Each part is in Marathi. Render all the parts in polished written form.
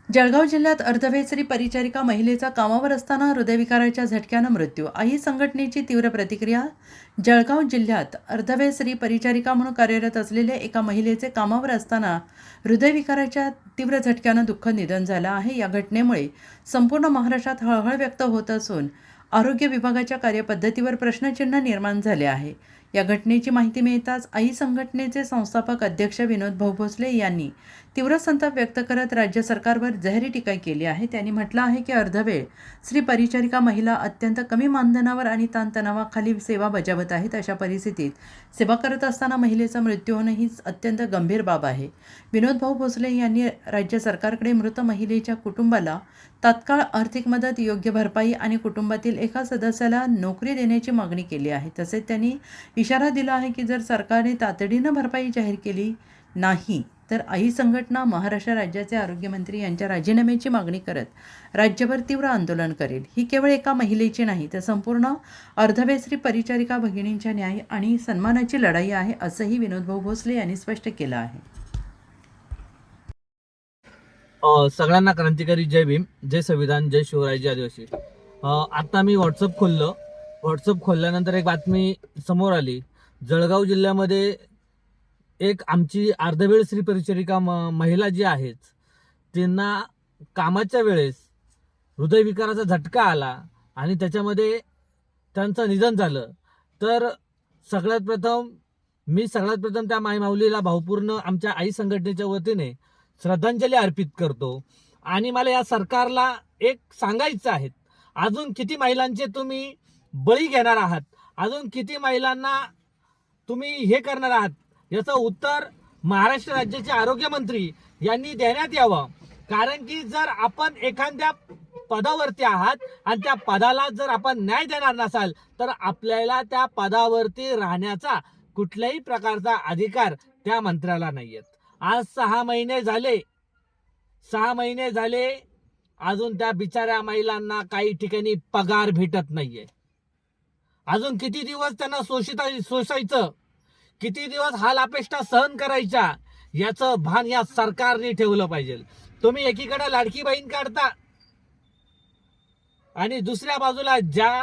जळगाव जिल्ह्यात अर्धवेसरी परिचारिका महिलेचा कामावर असताना हृदयविकाराच्या झटक्यानं मृत्यू. आई संघटनेची तीव्र प्रतिक्रिया. जळगाव जिल्ह्यात अर्धवेसरी परिचारिका म्हणून कार्यरत असलेल्या एका महिलेचे कामावर असताना हृदयविकाराच्या तीव्र झटक्यानं दुःख निधन झालं आहे. या घटनेमुळे संपूर्ण महाराष्ट्रात हळहळ व्यक्त होत असून आरोग्य विभागाच्या कार्यपद्धतीवर प्रश्नचिन्ह निर्माण झाले आहे. या घटनेची माहिती मिळताच आई संघटनेचे संस्थापक अध्यक्ष विनोद भाऊ भोसले यांनी तीव्र संताप व्यक्त करत राज्य सरकारवर जाहीर टीका केली आहे. त्यांनी म्हटलं आहे की अर्धवेळ स्त्री परिचारिका महिला अत्यंत कमी मानधनावर आणि ताणतणावाखाली सेवा बजावत आहेत. अशा परिस्थितीत सेवा करत असताना महिलेचा मृत्यू होणं ही अत्यंत गंभीर बाब आहे. विनोद भाऊ भोसले यांनी राज्य सरकारकडे मृत महिलेच्या कुटुंबाला तात्काळ आर्थिक मदत, योग्य भरपाई आणि कुटुंबातील एका सदस्याला नोकरी देण्याची मागणी केली आहे. तसेच त्यांनी इशारा दिला आहे की जर सरकारने तातडीनं भरपाई जाहीर केली नाही तर आई संघटना महाराष्ट्र राज्याचे आरोग्यमंत्री यांच्या राजीनाम्याची मागणी करत राज्यभर तीव्र आंदोलन करेल. ही केवळ एका महिलेची नाही तर संपूर्ण अर्धवेसरी परिचारिका भगिनींच्या न्याय आणि सन्मानाची लढाई आहे, असंही विनोद भाऊ भोसले यांनी स्पष्ट केलं आहे. सगळ्यांना क्रांतिकारी जय भीम, जय संविधान, जय शिवराय, जय आदिवासी. आता मी व्हॉट्सअप खोललं. व्हॉट्सअप खोलल्यानंतर एक बातमी समोर आली. जळगाव जिल्ह्यामध्ये एक आमची अर्धवेळ स्त्री परिचारिका महिला जी आहेत त्यांना कामाच्या वेळेस हृदयविकाराचा झटका आला आणि त्याच्यामध्ये त्यांचं निधन झालं. तर सगळ्यात प्रथम त्या माऊलीला भावपूर्ण आमच्या आई संघटनेच्या वतीने श्रद्धांजली अर्पित करतो. आणि मला या सरकारला एक सांगायचं आहे, अजून किती महिलांचे तुम्ही बळी घेणार आहात, अजून किती महिलांना तुम्ही हे करणार आहात, याचं उत्तर महाराष्ट्र राज्याचे आरोग्यमंत्री यांनी देण्यात यावं. कारण की जर आपण एखाद्या पदावरती आहात आणि त्या पदाला जर आपण न्याय देणार नसाल तर आपल्याला त्या पदावरती राहण्याचा कुठल्याही प्रकारचा अधिकार त्या मंत्र्याला नाहीयेत. आज 6 महिने झाले अजून त्या बिचाऱ्या महिलांना काही ठिकाणी पगार भेटत नाहीये. अजून किती दिवस त्यांना सोसायचं, किती दिवस हाल अपेष्टा सहन करायच्या, याचं भान या सरकारने ठेवलं पाहिजे. तुम्ही एकीकडे लाडकी बहीण काढता आणि दुसऱ्या बाजूला ज्या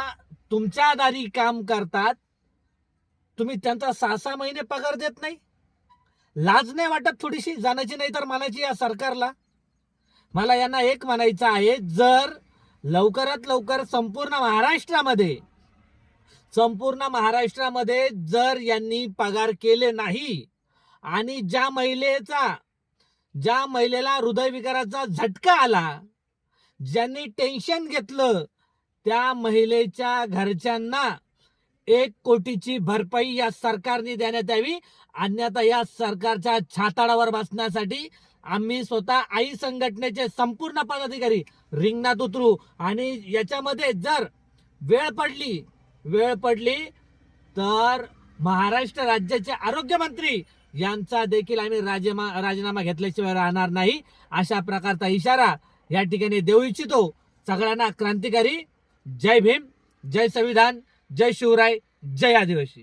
तुमच्या दारी काम करतात तुम्ही त्यांचा 6 महिने पगार देत नाही. लाज नाही वाटत थोडीशी जाण्याची नाही तर मानायची या सरकारला? मला यांना एक म्हणायचं आहे, जर लवकरात लवकर संपूर्ण महाराष्ट्रामध्ये जर यांनी पगार केले नाही आणि ज्या महिलेला हृदयविकाराचा झटका आला, ज्यांनी टेन्शन घेतलं, त्या महिलेच्या घरच्यांना 1 कोटीची भरपाई या सरकारने देण्यात यावी. अन्यथा या सरकारच्या छाताडावर बसण्यासाठी आम्ही स्वतः आई संघटनेचे संपूर्ण पदाधिकारी रिंगणात उतरू. आणि याच्यामध्ये जर वेळ पडली तर महाराष्ट्र राज्याचे आरोग्यमंत्री यांचा देखील आम्ही राजीनामा घेतल्याशिवाय राहणार नाही, अशा प्रकारचा इशारा या ठिकाणी देऊ इच्छितो. सगळ्यांना क्रांतिकारी जय भीम, जय संविधान, जय शिवराय, जय आदिवासी.